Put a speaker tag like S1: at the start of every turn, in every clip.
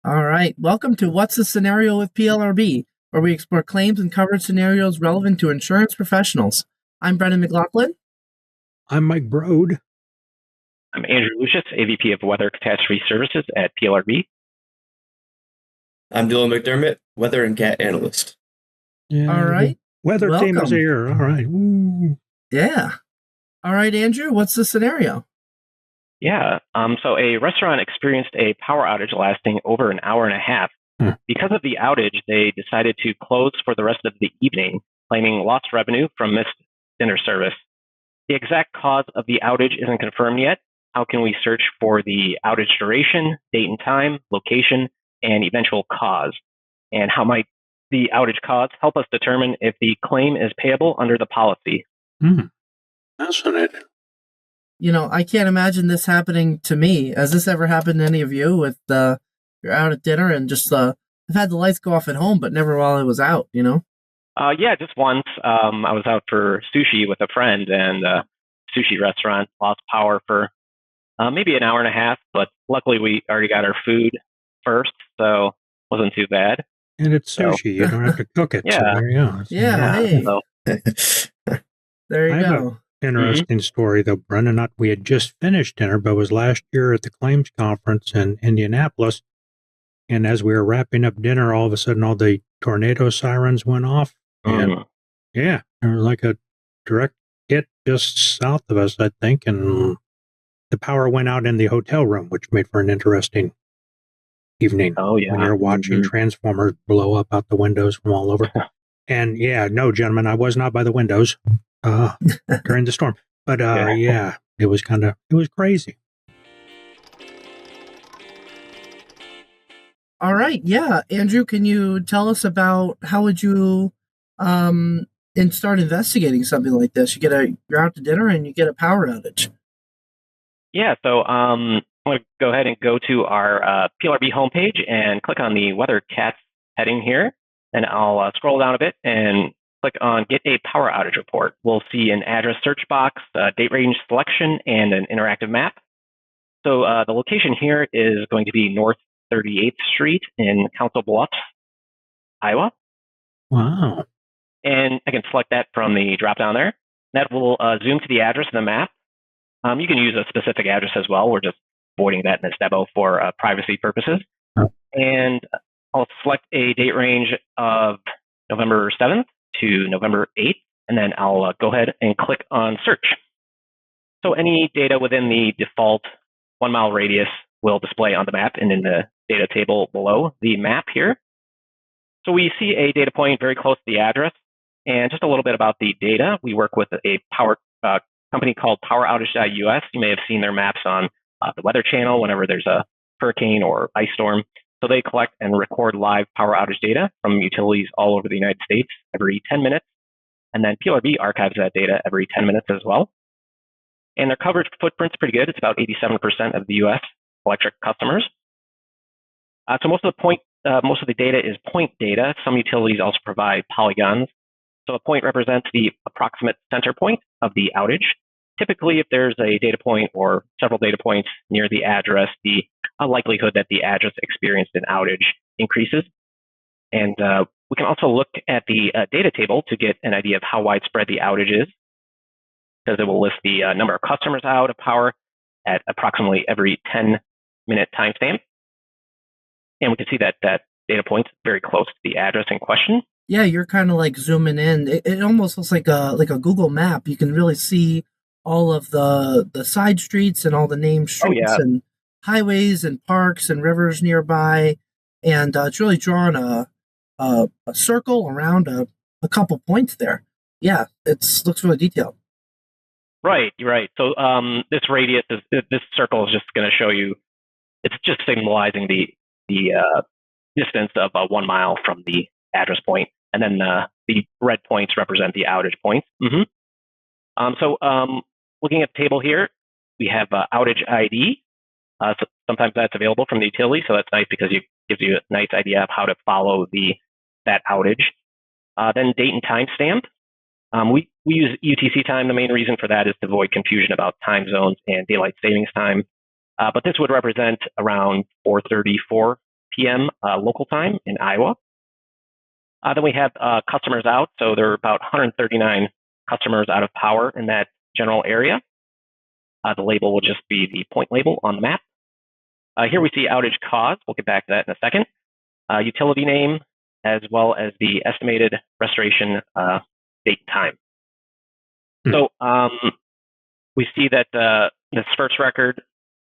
S1: All right. Welcome to What's the Scenario with PLRB, where we explore claims and coverage scenarios relevant to insurance professionals. I'm Brendan McLaughlin.
S2: I'm Mike Brode.
S3: I'm Andrew Lucius, AVP of Weather Catastrophe Services at PLRB.
S4: I'm Dylan McDermott, Weather and Cat Analyst.
S1: All right.
S2: Weather team is here. All right. Woo.
S1: Yeah. All right, Andrew, what's the scenario?
S3: Yeah. So a restaurant experienced a power outage lasting over an hour and a half. Because of the outage, they decided to close for the rest of the evening, claiming lost revenue from missed dinner service. The exact cause of the outage isn't confirmed yet. How can we search for the outage duration, date and time, location, and eventual cause? And how might the outage cause help us determine if the claim is payable under the policy?
S2: Fascinating.
S1: You know, I can't imagine this happening to me. Has this ever happened to any of you with you're out at dinner and just I've had the lights go off at home, but never while I was out, you know?
S3: Yeah, just once. I was out for sushi with a friend, and sushi restaurant lost power for maybe an hour and a half, but luckily we already got our food first, so it wasn't too bad.
S2: And it's sushi. You don't have to cook it.
S3: Yeah.
S2: So there you go.
S1: Hey.
S3: So,
S1: there you
S2: I have
S1: go.
S2: Interesting story, though, Brendan. We had just finished dinner, but it was last year at the claims conference in Indianapolis. And as we were wrapping up dinner, all of a sudden, all the tornado sirens went off. And yeah, there was like a direct hit just south of us, I think. And the power went out in the hotel room, which made for an interesting evening.
S3: Oh, yeah.
S2: When you're watching transformers blow up out the windows from all over. And yeah, no, gentlemen, I was not by the windows during the storm. But yeah, it was crazy.
S1: All right. Yeah. Andrew, can you tell us about how would you start investigating something like this? You're out to dinner and you get a power outage.
S3: Yeah, so I'm going to go ahead and go to our PLRB homepage and click on the Weather Cats heading here. And I'll scroll down a bit and click on Get a Power Outage Report. We'll see an address search box, date range selection, and an interactive map. So the location here is going to be North 38th Street in Council Bluffs, Iowa.
S2: Wow.
S3: And I can select that from the drop-down there. That will zoom to the address in the map. You can use a specific address as well. We're just avoiding that in this demo for privacy purposes. And I'll select a date range of November 7th to November 8th, and then I'll go ahead and click on search. So any data within the default 1 mile radius will display on the map and in the data table below the map here. So we see a data point very close to the address. And just a little bit about the data. We work with a power company called PowerOutage.us. You may have seen their maps on the Weather Channel whenever there's a hurricane or ice storm. So they collect and record live power outage data from utilities all over the United States every 10 minutes. And then PLRB archives that data every 10 minutes as well. And their coverage footprint's pretty good. It's about 87% of the U.S. electric customers. So most of the data is point data. Some utilities also provide polygons. So a point represents the approximate center point of the outage. Typically, if there's a data point or several data points near the address, the likelihood that the address experienced an outage increases. And we can also look at the data table to get an idea of how widespread the outage is, because it will list the number of customers out of power at approximately every 10-minute timestamp. And we can see that data point's very close to the address in question.
S1: Yeah, you're kind of like zooming in. It almost looks like a Google map. You can really see all of the side streets and all the named streets and highways and parks and rivers nearby. And it's really drawn a circle around a couple points there. Yeah, looks really detailed.
S3: Right, you're right. So this radius, this circle is just going to show you, it's just symbolizing the distance of 1 mile from the address point. And then the red points represent the outage points. So looking at the table here, we have outage ID. So sometimes that's available from the utility, so that's nice because it gives you a nice idea of how to follow that outage. Then date and time stamp. We use UTC time. The main reason for that is to avoid confusion about time zones and daylight savings time. But this would represent around 4:34 p.m. Local time in Iowa. Then we have customers out. So there are about 139 customers out of power in that general area. The label will just be the point label on the map. Here we see outage cause. We'll get back to that in a second. Utility name, as well as the estimated restoration date and time. So we see that this first record,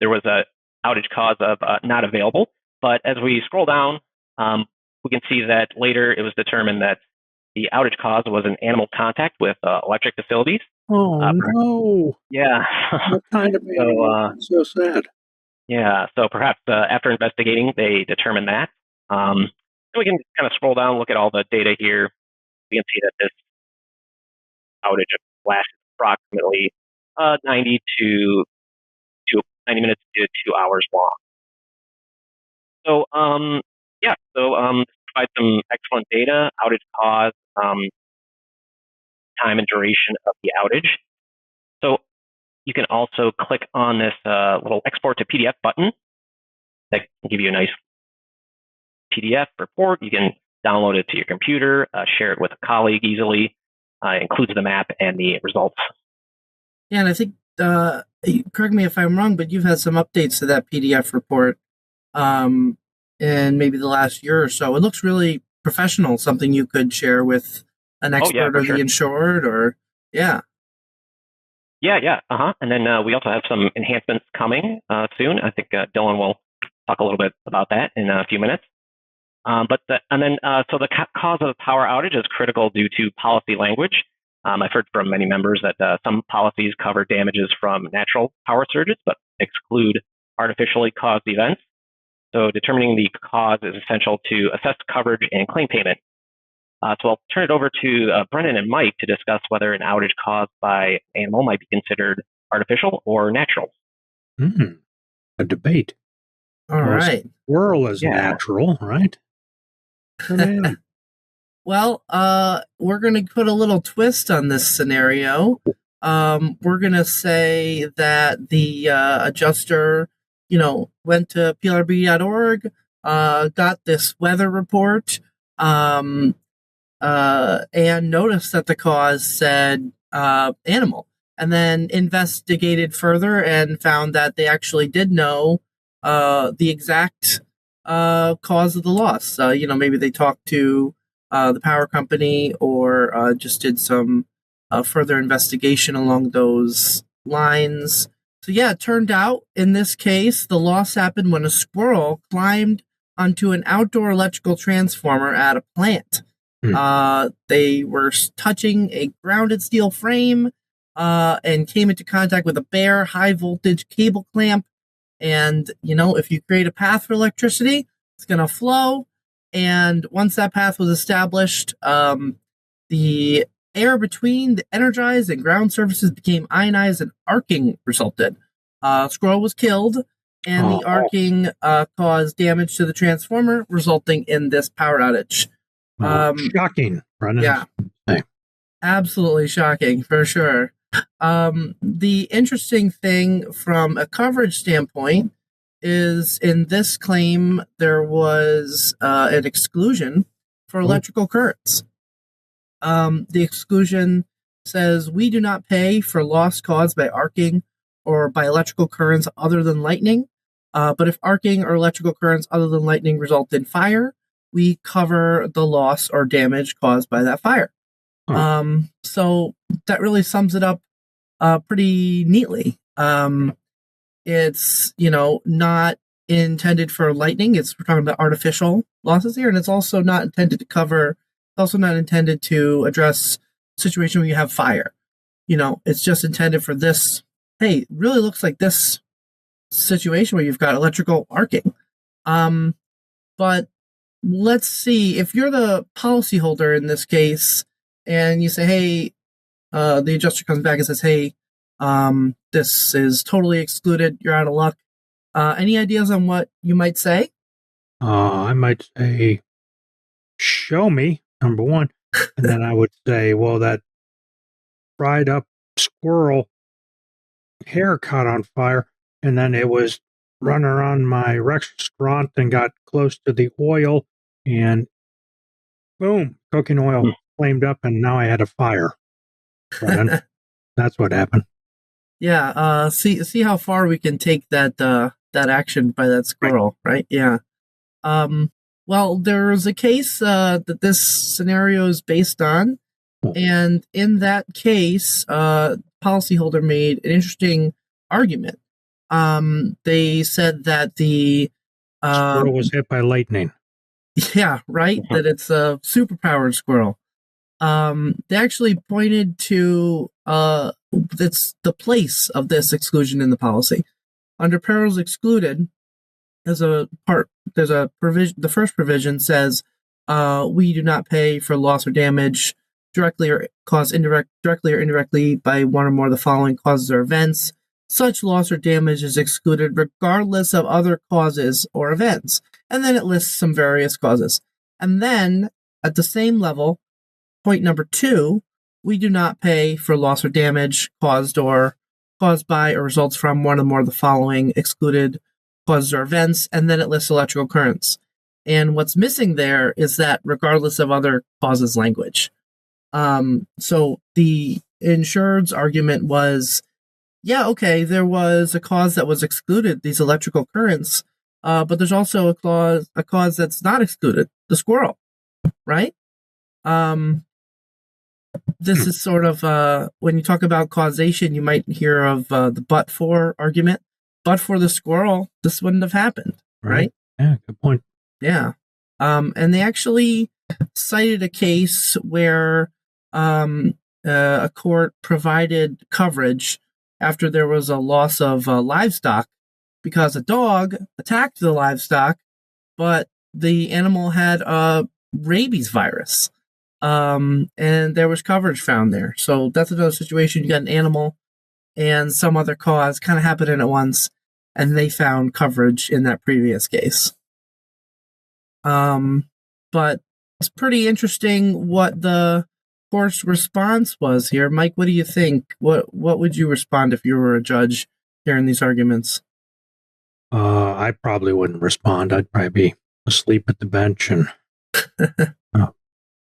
S3: there was a outage cause of not available. But as we scroll down, we can see that later it was determined that the outage cause was an animal contact with electric facilities.
S2: Oh, no.
S3: Yeah.
S2: What kind of animal? So sad.
S3: Yeah. So perhaps after investigating, they determined that. We can kind of scroll down, look at all the data here. We can see that this outage lasted approximately 90 minutes to 2 hours long. So, this provides some excellent data, outage cause, time and duration of the outage. So you can also click on this little export to PDF button that can give you a nice PDF report. You can download it to your computer, share it with a colleague easily. It includes the map and the results.
S1: Yeah, and I think, correct me if I'm wrong, but you've had some updates to that PDF report in maybe the last year or so. It looks really professional, something you could share with an expert or the insured, or
S3: Yeah. And then we also have some enhancements coming soon. I think Dylan will talk a little bit about that in a few minutes. So the cause of the power outage is critical due to policy language. I've heard from many members that some policies cover damages from natural power surges, but exclude artificially caused events. So determining the cause is essential to assess coverage and claim payment. So I'll turn it over to Brennan and Mike to discuss whether an outage caused by animal might be considered artificial or natural.
S2: A debate.
S1: All right.
S2: Squirrel is natural, right?
S1: Well, we're going to put a little twist on this scenario. We're going to say that the adjuster, went to PLRB.org, got this weather report, and noticed that the cause said animal, and then investigated further and found that they actually did know the exact cause of the loss. Maybe they talked to the power company or just did some further investigation along those lines. So it turned out in this case, the loss happened when a squirrel climbed onto an outdoor electrical transformer at a plant. They were touching a grounded steel frame and came into contact with a bare high voltage cable clamp. And, if you create a path for electricity, it's going to flow. And once that path was established, the air between the energized and ground surfaces became ionized and arcing resulted. Squirrel was killed, and the arcing caused damage to the transformer, resulting in this power outage.
S2: Shocking, Brennan.
S1: Yeah.
S2: Hey.
S1: Absolutely shocking, for sure. The interesting thing from a coverage standpoint is in this claim, there was an exclusion for electrical currents. The exclusion says we do not pay for loss caused by arcing or by electrical currents other than lightning. But if arcing or electrical currents other than lightning result in fire, we cover the loss or damage caused by that fire. So that really sums it up pretty neatly. It's, not intended for lightning. We're talking about artificial losses here, and it's also not intended to cover, also not intended to address a situation where you have fire. It's just intended for this, hey, it really looks like this situation where you've got electrical arcing. But let's see, if you're the policyholder in this case, and you say, hey, the adjuster comes back and says, hey, this is totally excluded, you're out of luck. Any ideas on what you might say?
S2: I might say, show me, number one. And then I would say, well, that fried up squirrel hair caught on fire, and then it was running around my restaurant and got close to the oil, and boom, cooking oil flamed up, and now I had a fire. Brennan, that's what happened.
S1: Yeah. See how far we can take that action by that squirrel, right? Yeah. Well, there's a case that this scenario is based on, and in that case, policyholder made an interesting argument. They said that the
S2: squirrel was hit by lightning.
S1: Yeah, right. That it's a superpowered squirrel. They actually pointed to it's the place of this exclusion in the policy. Under perils excluded, there's a provision. The first provision says we do not pay for loss or damage directly or indirectly by one or more of the following causes or events. Such loss or damage is excluded regardless of other causes or events. And then it lists some various causes. And then at the same level, point number 2, we do not pay for loss or damage caused by or results from one or more of the following excluded causes or events. And then it lists electrical currents. And what's missing there is that regardless of other causes language. So the insured's argument was, yeah, okay, there was a cause that was excluded, these electrical currents, but there's also a cause that's not excluded, the squirrel, right? This is sort of, when you talk about causation, you might hear of the but-for argument. But for the squirrel, this wouldn't have happened, right?
S2: Yeah, good point.
S1: Yeah. And they actually cited a case where a court provided coverage after there was a loss of livestock because a dog attacked the livestock, but the animal had a rabies virus. And there was coverage found there. So that's another situation. You got an animal and some other cause kind of happening at once, and they found coverage in that previous case. But it's pretty interesting what the court's response was here. Mike, what do you think? What would you respond if you were a judge hearing these arguments?
S2: I probably wouldn't respond. I'd probably be asleep at the bench and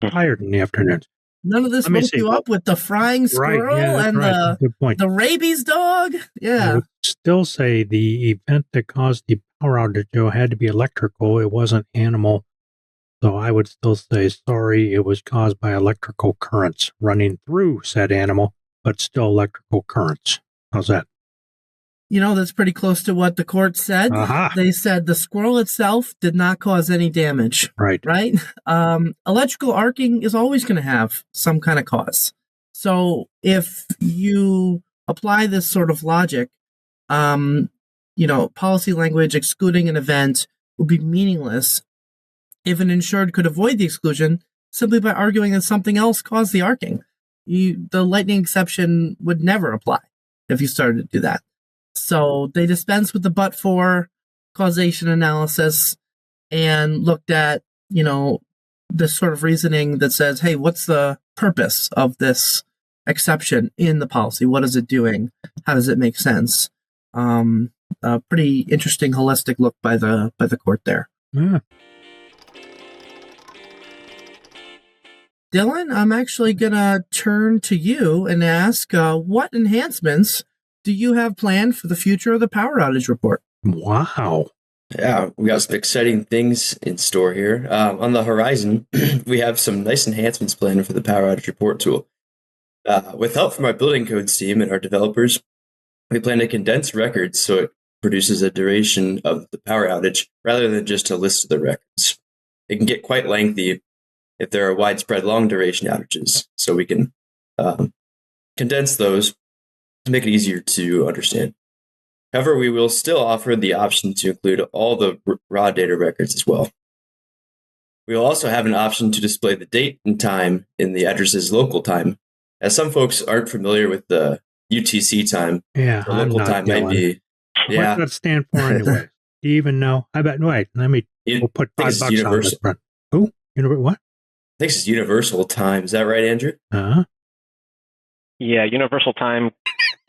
S2: tired in the afternoons.
S1: None of this woke you up with the frying squirrel and the rabies dog? Yeah.
S2: I would still say the event that caused the power outage had to be electrical. It wasn't animal. So I would still say, sorry, it was caused by electrical currents running through said animal, but still electrical currents. How's that?
S1: You know, that's pretty close to what the court said. They said the squirrel itself did not cause any damage.
S2: Right.
S1: Electrical arcing is always going to have some kind of cause. So if you apply this sort of logic, policy language excluding an event would be meaningless if an insured could avoid the exclusion simply by arguing that something else caused the arcing. The lightning exception would never apply if you started to do that. So they dispensed with the but-for causation analysis and looked at, this sort of reasoning that says, hey, what's the purpose of this exception in the policy? What is it doing? How does it make sense? A pretty interesting holistic look by the court there.
S2: Yeah.
S1: Dylan, I'm actually going to turn to you and ask, what enhancements do you have planned for the future of the Power Outage Report?
S2: Wow.
S4: Yeah, we got some exciting things in store here. On the horizon, we have some nice enhancements planned for the Power Outage Report tool. With help from our building codes team and our developers, we plan to condense records so it produces a duration of the power outage rather than just a list of the records. It can get quite lengthy if there are widespread long duration outages, so we can condense those to make it easier to understand. However, we will still offer the option to include all the raw data records as well. We will also have an option to display the date and time in the address's local time, as some folks aren't familiar with the UTC time.
S2: Yeah,
S4: the local time might be. Yeah.
S2: What does that stand for anyway? Do you even know? I bet. Wait, we'll put $5 on this front. Oh, what?
S4: I think it's universal time. Is that right, Andrew?
S3: Yeah, universal time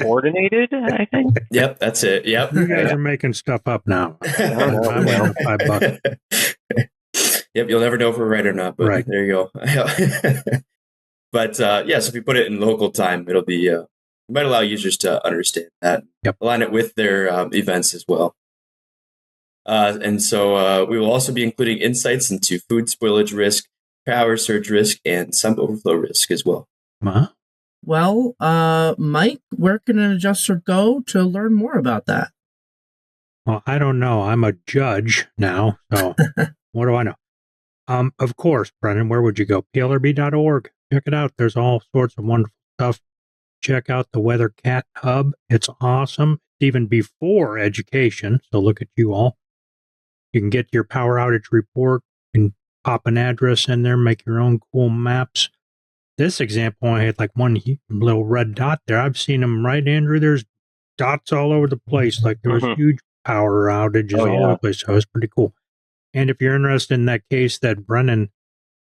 S3: coordinated, I think.
S4: Yep, that's it. Yep.
S2: You guys are making stuff up now. I'm winning $5.
S4: Yep, you'll never know if we're right or not, but
S2: right.
S4: There you go. But so if you put it in local time, it'll be it might allow users to understand that, align it with their events as well. And so we will also be including insights into food spoilage risk, power surge risk, and sump overflow risk as well.
S2: Uh-huh.
S1: Well, Mike, where can an adjuster go to learn more about that?
S2: Well, I don't know. I'm a judge now, so what do I know? Of course, Brennan, where would you go? PLRB.org. Check it out. There's all sorts of wonderful stuff. Check out the Weather Cat Hub. It's awesome. Even before education, so look at you all. You can get your power outage report. You can pop an address in there, make your own cool maps. This example, I had like one little red dot there. I've seen them, right, Andrew? There's dots all over the place. Like there was huge power outages all over the place. So it was pretty cool. And if you're interested in that case that Brennan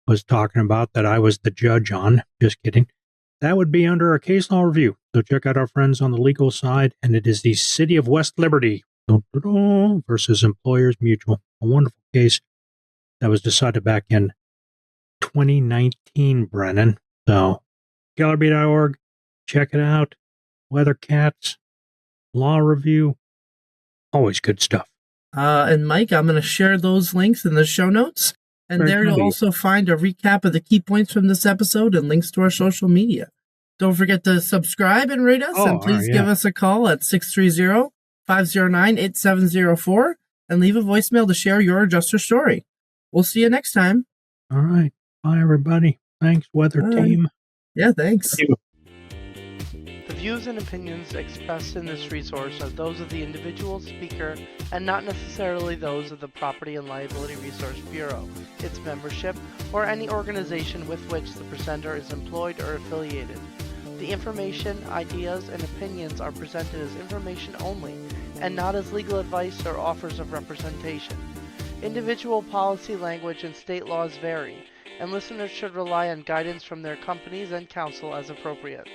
S2: was talking about that I was the judge on, just kidding, that would be under a case law review. So check out our friends on the legal side. And it is the City of West Liberty versus Employers Mutual. A wonderful case that was decided back in 2019, Brennan. So PLRB.org, check it out. Weather Cats, law review, always good stuff.
S1: And Mike, I'm going to share those links in the show notes. And there you'll also find a recap of the key points from this episode and links to our social media. Don't forget to subscribe and rate us. And please give us a call at 630-509-8704 and leave a voicemail to share your adjuster story. We'll see you next time.
S2: All right. Bye, everybody. Thanks, Weather Team.
S1: Yeah, thanks.
S3: Thank you.
S5: The views and opinions expressed in this resource are those of the individual speaker and not necessarily those of the Property and Liability Resource Bureau, its membership, or any organization with which the presenter is employed or affiliated. The information, ideas, and opinions are presented as information only and not as legal advice or offers of representation. Individual policy language and state laws vary, and listeners should rely on guidance from their companies and counsel as appropriate.